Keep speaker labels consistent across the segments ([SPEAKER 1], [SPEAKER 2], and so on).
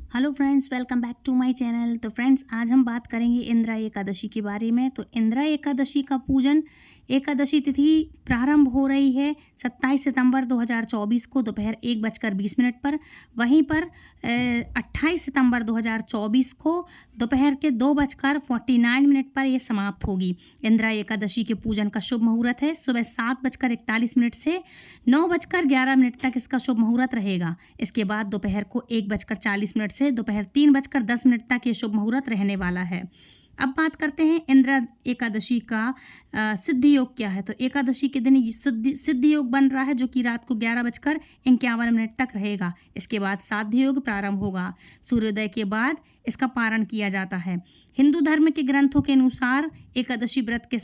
[SPEAKER 1] Hello friends, welcome back to my channel. तो friends, आज हम बात करेंगे इंदिरा एकादशी के बारे में। तो इंदिरा एकादशी का पूजन, एकादशी तिथि प्रारंभ हो रही है 27 सितंबर 2024 को दोपहर 1:20 पर। वहीं पर 28 सितंबर 2024 को दोपहर के 2:49 पर यह समाप्त होगी। इंदिरा एकादशी के पूजन का शुभ मुहूर्त है सुबह 7:41 से 9:11 तक इसका शुभ मुहूर्त रहेगा। इसके बाद दोपहर को 1:40 से दोपहर 3:10 तक ये शुभ मुहूर्त रहने वाला है। अब बात करते हैं इंदिरा एकादशी का सिद्धि योग क्या है। तो एकादशी के दिन ये सिद्धि योग बन रहा है, जो कि रात को 11:51 तक रहेगा। इसके बाद साध्य योग प्रारंभ होगा। सूर्योदय के बाद इसका पारण किया जाता है। हिंदू धर्म के ग्रंथों के अनुसार एकादशी व्रत के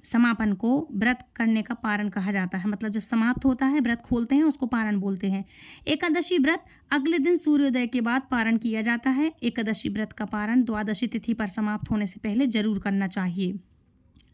[SPEAKER 1] समापन को व्रत करने का पारण कहा जाता है। मतलब जब समाप्त होता है, व्रत खोलते हैं, उसको पारण बोलते हैं। एकादशी व्रत अगले दिन सूर्योदय के बाद पारण किया जाता है। एकादशी व्रत का पारण द्वादशी तिथि पर समाप्त होने से पहले जरूर करना चाहिए।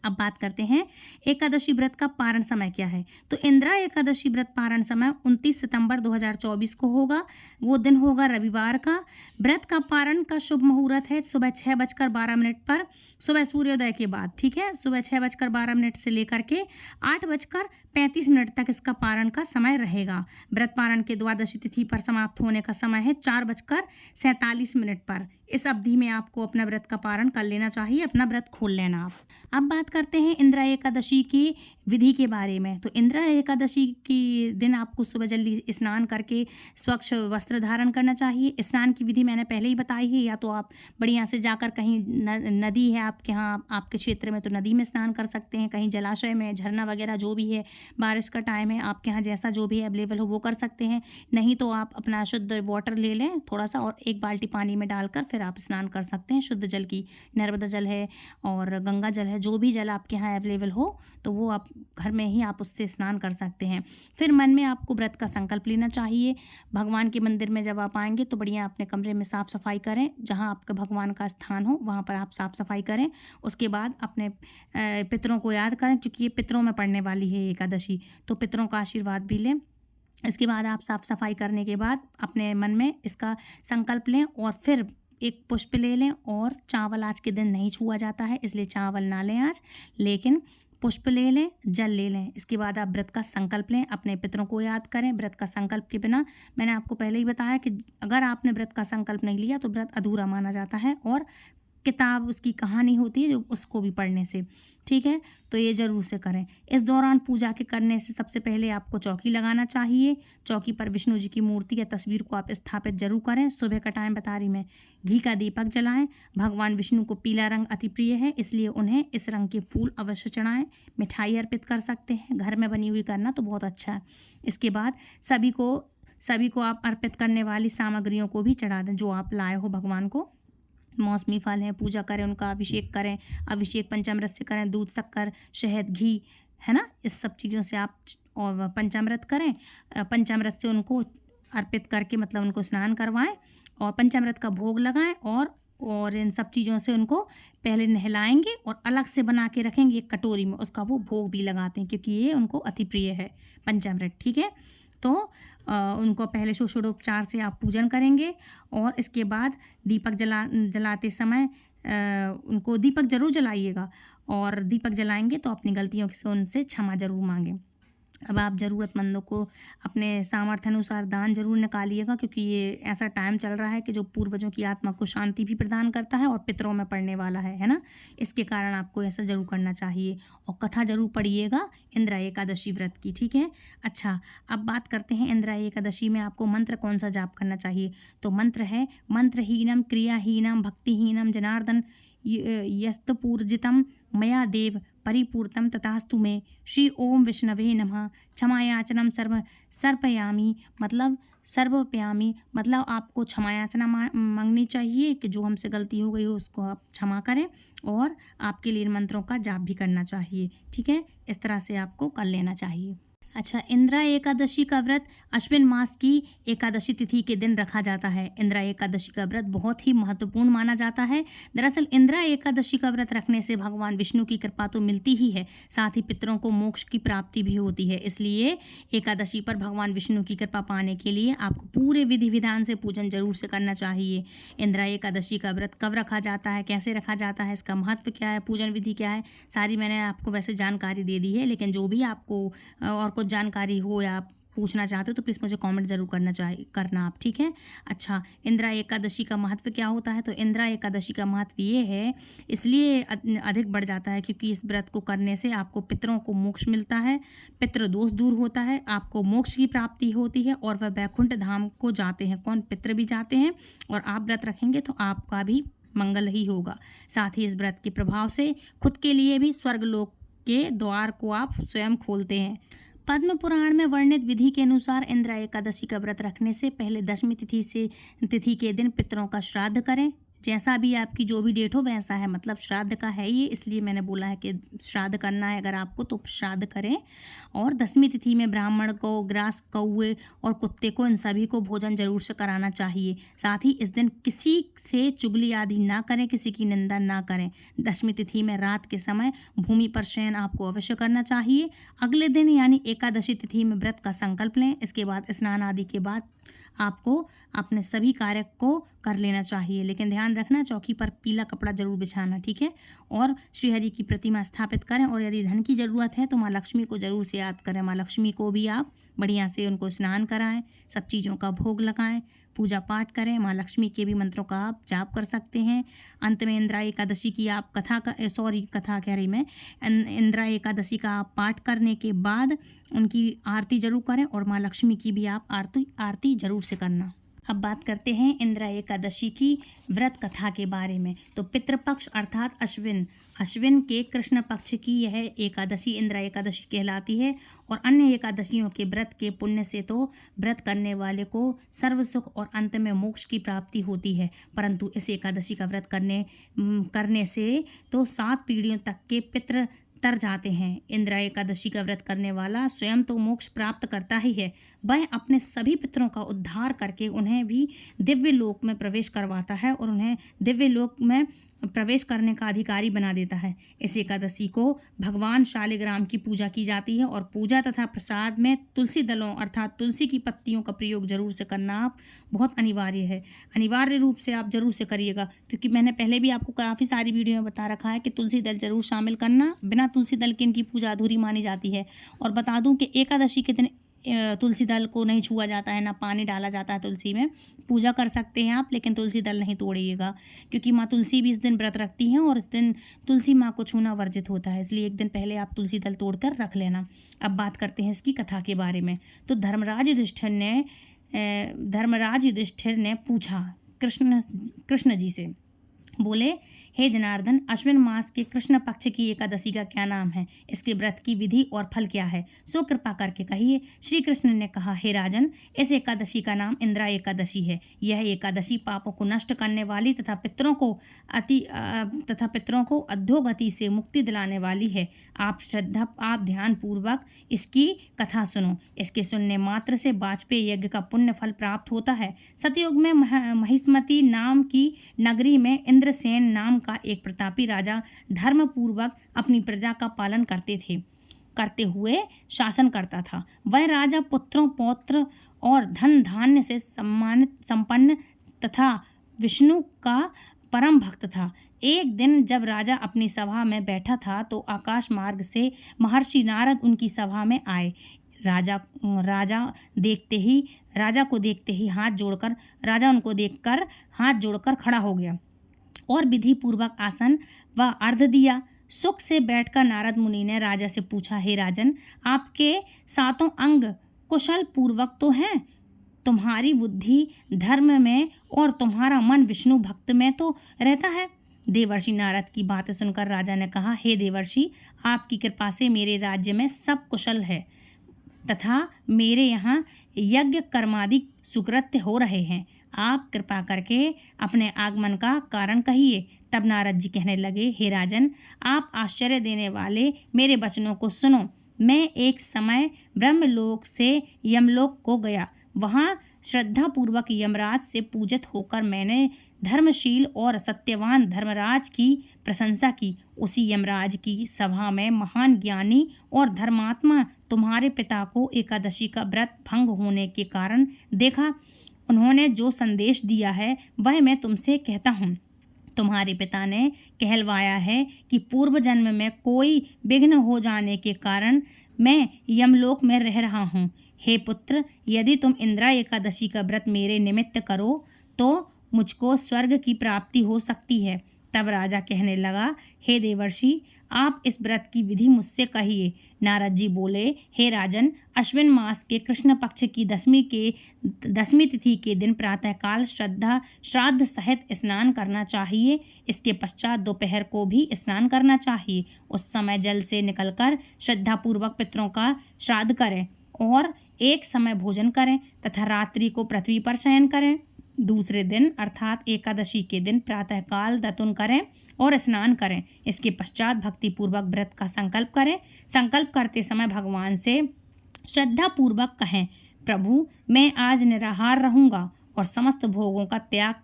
[SPEAKER 1] अब बात करते हैं एकादशी व्रत का पारण समय क्या है। तो इंदिरा एकादशी व्रत पारण समय 29 सितंबर 2024 को होगा। वो दिन होगा रविवार का। व्रत का पारण का शुभ मुहूर्त है सुबह 6:12 पर, सुबह सूर्योदय के बाद। ठीक है, सुबह 6:12 से लेकर के 8:35 तक इसका पारण का समय रहेगा। व्रत पारण के द्वादशी तिथि पर समाप्त होने का समय है 4:47 पर। इस अवधि में आपको अपना व्रत का पारण कर लेना चाहिए, अपना व्रत खोल लेना आप। अब बात करते हैं इंदिरा एकादशी की विधि के बारे में। तो इंदिरा एकादशी के दिन आपको सुबह जल्दी स्नान करके स्वच्छ वस्त्र धारण करना चाहिए। स्नान की विधि मैंने पहले ही बताई है। या तो आप बढ़िया से जाकर कहीं नदी है आपके यहाँ, आपके क्षेत्र में, तो नदी में स्नान कर सकते हैं। कहीं जलाशय में, झरना वगैरह जो भी है, बारिश का टाइम है, आपके यहाँ जैसा जो भी अवेलेबल हो वो कर सकते हैं। नहीं तो आप अपना शुद्ध वाटर ले लें थोड़ा सा, और 1 बाल्टी पानी में डालकर फिर आप स्नान कर सकते हैं शुद्ध जल की। नर्मदा जल है और गंगा जल है, जो भी जल आपके यहाँ अवेलेबल हो, तो वो आप घर में ही आप उससे स्नान कर सकते हैं। फिर मन में आपको व्रत का संकल्प लेना चाहिए। भगवान के मंदिर में जब आप आएंगे तो बढ़िया अपने कमरे में साफ़ सफाई करें। जहाँ आपका भगवान का स्थान हो वहाँ पर आप साफ़ सफाई करें। उसके बाद अपने पितरों को याद करें, क्योंकि ये पितरों में पड़ने वाली है एकादशी, तो पितरों का आशीर्वाद भी लें। इसके बाद आप साफ़ सफाई करने के बाद अपने मन में इसका संकल्प लें, और फिर एक पुष्प ले लें। और चावल आज के दिन नहीं छुआ जाता है, इसलिए चावल ना लें आज, लेकिन पुष्प ले लें, जल ले लें। इसके बाद आप व्रत का संकल्प लें, अपने पितरों को याद करें। व्रत का संकल्प के बिना, मैंने आपको पहले ही बताया कि अगर आपने व्रत का संकल्प नहीं लिया तो व्रत अधूरा माना जाता है, और किताब उसकी कहानी होती है जो, उसको भी पढ़ने से। ठीक है, तो ये ज़रूर से करें। इस दौरान पूजा के करने से सबसे पहले आपको चौकी लगाना चाहिए। चौकी पर विष्णु जी की मूर्ति या तस्वीर को आप स्थापित जरूर करें। सुबह का टाइम बता रही मैं। घी का दीपक जलाएं। भगवान विष्णु को पीला रंग अति प्रिय है, इसलिए उन्हें इस रंग के फूल अवश्य चढ़ाएं। मिठाई अर्पित कर सकते हैं, घर में बनी हुई करना तो बहुत अच्छा है। इसके बाद सभी को आप अर्पित करने वाली सामग्रियों को भी चढ़ा दें जो आप लाए हो भगवान को। मौसमी फल हैं, पूजा करें, उनका अभिषेक करें। अभिषेक पंचामृत से करें, दूध, शक्कर, शहद, घी, है ना, इस सब चीज़ों से आप और पंचामृत करें। पंचामृत से उनको अर्पित करके, मतलब उनको स्नान करवाएं और पंचामृत का भोग लगाएं। और इन सब चीज़ों से उनको पहले नहलाएंगे और अलग से बना के रखेंगे एक कटोरी में, उसका वो भोग भी लगाते हैं, क्योंकि ये उनको अति प्रिय है पंचामृत। ठीक है, तो उनको पहले षोडशोपचार से आप पूजन करेंगे। और इसके बाद दीपक जलाते समय उनको दीपक जरूर जलाइएगा, और दीपक जलाएंगे तो अपनी गलतियों से उनसे क्षमा जरूर मांगें। अब आप ज़रूरतमंदों को अपने सामर्थ्य अनुसार दान जरूर निकालिएगा, क्योंकि ये ऐसा टाइम चल रहा है कि जो पूर्वजों की आत्मा को शांति भी प्रदान करता है और पितरों में पड़ने वाला है ना। इसके कारण आपको ऐसा जरूर करना चाहिए। और कथा जरूर पढ़िएगा इंदिरा एकादशी व्रत की। ठीक है, अच्छा, अब बात करते हैं इंदिरा एकादशी में आपको मंत्र कौन सा जाप करना चाहिए। तो मंत्र है, मंत्रहीनम क्रियाहीनम भक्तिहीनम जनार्दन यस्तपूर्जितम मया देव परिपूर्तम तथास्तु में। श्री ओम विष्णवे नमः। क्षमायाचनम सर्पयामी, मतलब सर्वप्यामी, मतलब आपको क्षमायाचना मांगनी चाहिए कि जो हमसे गलती हो गई हो उसको आप क्षमा करें, और आपके लिए इन मंत्रों का जाप भी करना चाहिए। ठीक है, इस तरह से आपको कर लेना चाहिए। अच्छा, इंदिरा एकादशी का व्रत अश्विन मास की एकादशी तिथि के दिन रखा जाता है। इंदिरा एकादशी का व्रत बहुत ही महत्वपूर्ण माना जाता है। दरअसल इंदिरा एकादशी का व्रत रखने से भगवान विष्णु की कृपा तो मिलती ही है, साथ ही पितरों को मोक्ष की प्राप्ति भी होती है। इसलिए एकादशी पर भगवान विष्णु की कृपा पाने के लिए आपको पूरे विधि विधान से पूजन जरूर से करना चाहिए। इंदिरा एकादशी का व्रत कब रखा जाता है, कैसे रखा जाता है, इसका महत्व क्या है, पूजन विधि क्या है, सारी मैंने आपको वैसे जानकारी दे दी है। लेकिन जो भी आपको और कुछ जानकारी हो या आप पूछना चाहते हो तो प्लीज़ मुझे कमेंट ज़रूर करना आप, ठीक है। अच्छा, इंदिरा एकादशी का महत्व क्या होता है? तो इंदिरा एकादशी का महत्व ये है, इसलिए अधिक बढ़ जाता है क्योंकि इस व्रत को करने से आपको पितरों को मोक्ष मिलता है, पितृ दोष दूर होता है, आपको मोक्ष की प्राप्ति होती है और वह वैकुंठ धाम को जाते हैं। कौन? पितृ भी जाते हैं। और आप व्रत रखेंगे तो आपका भी मंगल ही होगा। साथ ही इस व्रत के प्रभाव से खुद के लिए भी स्वर्गलोक के द्वार को आप स्वयं खोलते हैं। पद्म पुराण में वर्णित विधि के अनुसार इंदिरा एकादशी का व्रत रखने से पहले दशमी तिथि के दिन पितरों का श्राद्ध करें। जैसा भी आपकी जो भी डेट हो वैसा है, मतलब श्राद्ध का है ये, इसलिए मैंने बोला है कि श्राद्ध करना है अगर आपको तो श्राद्ध करें। और दशमी तिथि में ब्राह्मण को, ग्रास, कौवे और कुत्ते को, इन सभी को भोजन जरूर से कराना चाहिए। साथ ही इस दिन किसी से चुगली आदि ना करें, किसी की निंदा ना करें। दशमी तिथि में रात के समय भूमि पर शयन आपको अवश्य करना चाहिए। अगले दिन यानी एकादशी तिथि में व्रत का संकल्प लें। इसके बाद स्नान आदि के बाद आपको अपने सभी कार्य को कर लेना चाहिए। लेकिन ध्यान रखना, चौकी पर पीला कपड़ा जरूर बिछाना, ठीक है। और श्रीहरि की प्रतिमा स्थापित करें। और यदि धन की ज़रूरत है तो माँ लक्ष्मी को ज़रूर से याद करें। माँ लक्ष्मी को भी आप बढ़िया से उनको स्नान कराएं, सब चीज़ों का भोग लगाएं, पूजा पाठ करें। माँ लक्ष्मी के भी मंत्रों का आप जाप कर सकते हैं। अंत में इंदिरा एकादशी की आप कथा कह रही मैं, इंदिरा एकादशी का आप पाठ करने के बाद उनकी आरती जरूर करें और माँ लक्ष्मी की भी आप आरती जरूर से करना। अब बात करते हैं इंदिरा एकादशी की व्रत कथा के बारे में। तो पितृपक्ष अर्थात अश्विन के कृष्ण पक्ष की यह एकादशी इंदिरा एकादशी कहलाती है। और अन्य एकादशियों के व्रत के पुण्य से तो व्रत करने वाले को सर्व सुख और अंत में मोक्ष की प्राप्ति होती है, परंतु इस एकादशी का व्रत करने से तो 7 पीढ़ियों तक के पितृ तर जाते हैं। इंदिरा एकादशी का व्रत करने वाला स्वयं तो मोक्ष प्राप्त करता ही है, वह अपने सभी पितरों का उद्धार करके उन्हें भी दिव्य लोक में प्रवेश करवाता है और उन्हें दिव्य लोक में प्रवेश करने का अधिकारी बना देता है। इस एकादशी को भगवान शालिग्राम की पूजा की जाती है और पूजा तथा प्रसाद में तुलसी दलों अर्थात तुलसी की पत्तियों का प्रयोग जरूर से करना आप बहुत अनिवार्य है। अनिवार्य रूप से आप जरूर से करिएगा, क्योंकि मैंने पहले भी आपको काफ़ी सारी वीडियो में बता रखा है कि तुलसी दल जरूर शामिल करना, बिना तुलसी दल के इनकी पूजा अधूरी मानी जाती है। और बता दूं कि एकादशी के दिन तुलसी दल को नहीं छुआ जाता है, ना पानी डाला जाता है तुलसी में। पूजा कर सकते हैं आप, लेकिन तुलसी दल नहीं तोड़िएगा, क्योंकि माँ तुलसी भी इस दिन व्रत रखती हैं और इस दिन तुलसी माँ को छूना वर्जित होता है। इसलिए एक दिन पहले आप तुलसी दल तोड़कर रख लेना। अब बात करते हैं इसकी कथा के बारे में। तो धर्मराज युधिष्ठिर ने पूछा कृष्ण जी से, बोले, हे जनार्दन, अश्विन मास के कृष्ण पक्ष की एकादशी का क्या नाम है? इसके व्रत की विधि और फल क्या है? सो कृपा करके कहिए। श्री कृष्ण ने कहा, हे राजन, इस एकादशी का नाम इंदिरा एकादशी है। यह एकादशी पापों को नष्ट करने वाली तथा पितरों को अधोगति से मुक्ति दिलाने वाली है। आप ध्यान पूर्वक इसकी कथा सुनो। इसके सुनने मात्र से वाजपेयी यज्ञ का पुण्य फल प्राप्त होता है। सतयुग में महिष्मती नाम की नगरी में इंद्रसेन नाम का एक प्रतापी राजा धर्मपूर्वक अपनी प्रजा का पालन करते हुए शासन करता था। वह राजा पुत्रों, पौत्र और धन धान्य से संपन्न तथा विष्णु का परम भक्त था। एक दिन जब राजा अपनी सभा में बैठा था तो आकाश मार्ग से महर्षि नारद उनकी सभा में आए। राजा को देखते ही राजा उनको देखकर हाथ जोड़कर खड़ा हो गया और विधि पूर्वक आसन व अर्घ दिया। सुख से बैठकर नारद मुनि ने राजा से पूछा, हे राजन, आपके 7 अंग कुशल पूर्वक तो हैं? तुम्हारी बुद्धि धर्म में और तुम्हारा मन विष्णु भक्त में तो रहता है। देवर्षि नारद की बातें सुनकर राजा ने कहा, हे देवर्षि, आपकी कृपा से मेरे राज्य में सब कुशल है तथा मेरे यहाँ यज्ञ कर्मादि सुकृत्य हो रहे हैं। आप कृपा करके अपने आगमन का कारण कहिए। तब नारद जी कहने लगे, हे राजन, आप आश्चर्य देने वाले मेरे वचनों को सुनो। मैं एक समय ब्रह्मलोक से यमलोक को गया। वहाँ श्रद्धापूर्वक यमराज से पूजित होकर मैंने धर्मशील और सत्यवान धर्मराज की प्रशंसा की। उसी यमराज की सभा में महान ज्ञानी और धर्मात्मा तुम्हारे पिता को एकादशी का व्रत भंग होने के कारण देखा। उन्होंने जो संदेश दिया है वह मैं तुमसे कहता हूँ। तुम्हारे पिता ने कहलवाया है कि पूर्व जन्म में कोई विघ्न हो जाने के कारण मैं यमलोक में रह रहा हूँ। हे पुत्र, यदि तुम इंद्रा एकादशी का व्रत मेरे निमित्त करो तो मुझको स्वर्ग की प्राप्ति हो सकती है। तब राजा कहने लगा, हे देवर्षि, आप इस व्रत की विधि मुझसे कहिए। नारद जी बोले, हे राजन, अश्विन मास के कृष्ण पक्ष की दसवीं तिथि के दिन प्रातःकाल श्राद्ध सहित स्नान करना चाहिए। इसके पश्चात दोपहर को भी स्नान करना चाहिए। उस समय जल से निकलकर श्रद्धापूर्वक पितरों का श्राद्ध करें और एक समय भोजन करें तथा रात्रि को पृथ्वी पर शयन करें। दूसरे दिन अर्थात एकादशी के दिन प्रातःकाल दतुन करें और स्नान करें। इसके पश्चात भक्तिपूर्वक व्रत का संकल्प करें। संकल्प करते समय भगवान से श्रद्धापूर्वक कहें, प्रभु, मैं आज निराहार रहूँगा और समस्त भोगों का त्याग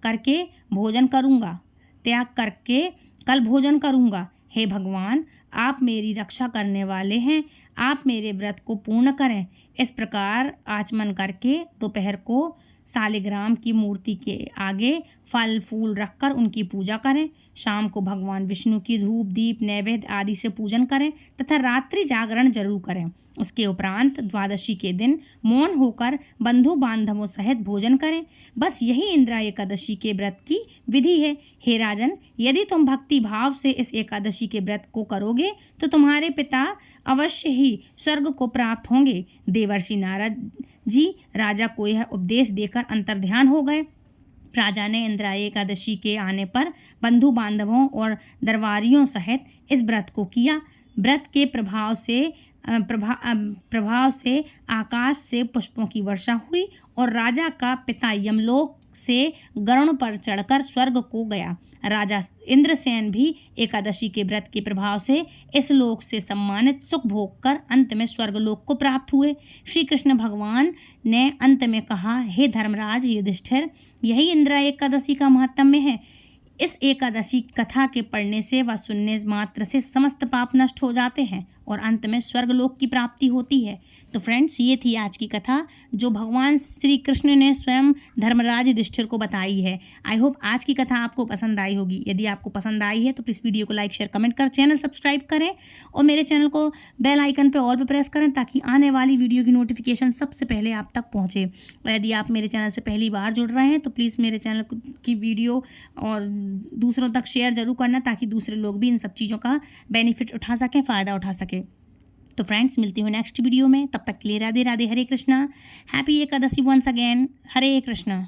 [SPEAKER 1] करके कल भोजन करूँगा। हे भगवान, आप मेरी रक्षा करने वाले हैं, आप मेरे व्रत को पूर्ण करें। इस प्रकार आचमन करके दोपहर को शालिग्राम की मूर्ति के आगे फल फूल रखकर उनकी पूजा करें। शाम को भगवान विष्णु की धूप दीप नैवेद्य आदि से पूजन करें तथा रात्रि जागरण जरूर करें। उसके उपरांत द्वादशी के दिन मौन होकर बंधु बांधवों सहित भोजन करें। बस यही इंद्रा एकादशी के व्रत की विधि है। हे राजन, यदि तुम भक्ति भाव से इस एकादशी के व्रत को करोगे तो तुम्हारे पिता अवश्य ही स्वर्ग को प्राप्त होंगे। देवर्षि नारद जी राजा को यह उपदेश देकर अंतर्ध्यान हो गए। राजा ने इंद्रा एकादशी के आने पर बंधु बांधवों और दरबारियों सहित इस व्रत को किया। व्रत के प्रभाव से आकाश से पुष्पों की वर्षा हुई और राजा का पिता यमलोक से गरुड़ पर चढ़कर स्वर्ग को गया। राजा इंद्रसेन भी एकादशी के व्रत के प्रभाव से इस लोक से सम्मानित सुख भोग कर अंत में स्वर्गलोक को प्राप्त हुए। श्री कृष्ण भगवान ने अंत में कहा, हे धर्मराज युधिष्ठिर, यही इंद्रा एकादशी का महात्म्य है। इस एकादशी कथा के पढ़ने से व सुनने मात्र से समस्त पाप नष्ट हो जाते हैं और अंत में स्वर्गलोक की प्राप्ति होती है। तो फ्रेंड्स, ये थी आज की कथा जो भगवान श्री कृष्ण ने स्वयं धर्मराज युधिष्ठिर को बताई है। आई होप आज की कथा आपको पसंद आई होगी। यदि आपको पसंद आई है तो प्लीज़ वीडियो को लाइक शेयर कमेंट कर चैनल सब्सक्राइब करें और मेरे चैनल को बेल आइकन पर ऑल पर प्रेस करें ताकि आने वाली वीडियो की नोटिफिकेशन सबसे पहले आप तक पहुँचे। और यदि आप मेरे चैनल से पहली बार जुड़ रहे हैं तो प्लीज़ मेरे चैनल की वीडियो और दूसरों तक शेयर जरूर करना ताकि दूसरे लोग भी इन सब चीज़ों का बेनिफिट उठा सकें, फ़ायदा उठा सकें। तो फ्रेंड्स, मिलती हूँ नेक्स्ट वीडियो में। तब तक के लिए Radhe Radhe, Hare Krishna. Happy Ekadashi once again. Hare Krishna.